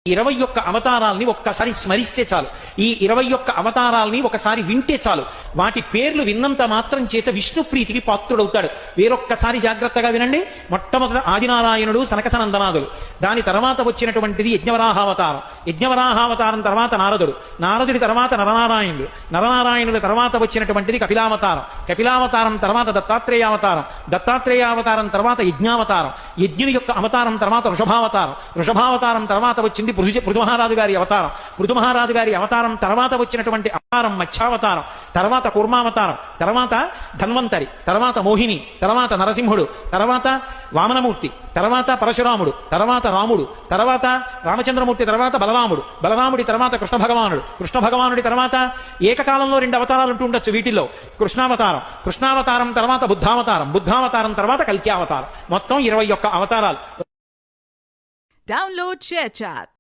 21 అవతారాల్ని ఒక్కసారి స్మరిస్తే చాలు. ఈ 21 అవతారాల్ని ఒకసారి వింటే చాలు. వాటి పేర్లు విన్నంత మాత్రం చేత విష్ణు ప్రీతికి పాత్రుడవుతాడు. వేరొక్కసారి జాగ్రత్తగా వినండి. మొట్టమొదట ఆదినారాయణుడు సనకసనందనాదులు, దాని తర్వాత వచ్చినటువంటిది యజ్ఞవరాహావతారం, యజ్ఞవరాహావతారం తర్వాత నారదుడు, నారదుడి తర్వాత నరనారాయణుడు, నరనారాయణుడి తర్వాత వచ్చినటువంటిది కపిలావతారం, కపిలావతారం తర్వాత దత్తాత్రేయావతారం, దత్తాత్రేయావతారం తర్వాత యజ్ఞావతారం, యజ్ఞుని యొక్క అవతారం తర్వాత వృషభావతారం, వృషభావతారం తర్వాత వచ్చింది పృథుమహారాజు గారి అవతారం, పృథుమహారాజు గారి అవతారం తర్వాత వచ్చినటువంటి అవతారం మత్స్యావతారం, తర్వాత కూర్మావతారం, తర్వాత ధన్వంతరి, తర్వాత మోహిని, తర్వాత నరసింహుడు, తర్వాత వామనమూర్తి, తర్వాత పరశురాముడు, తర్వాత రాముడు, తర్వాత రామచంద్రమూర్తి, తర్వాత బలరాముడు, బలరాముడి తర్వాత కృష్ణ భగవానుడు, కృష్ణ భగవానుడి తర్వాత ఏకకాలంలో 2 అవతారాలు ఉంటూ ఉండొచ్చు వీటిల్లో. కృష్ణావతారం, కృష్ణావతారం తర్వాత బుద్ధావతారం, బుద్ధావతారం తర్వాత కల్కి అవతారం. మొత్తం 21 అవతారాలు. Download ShareChat.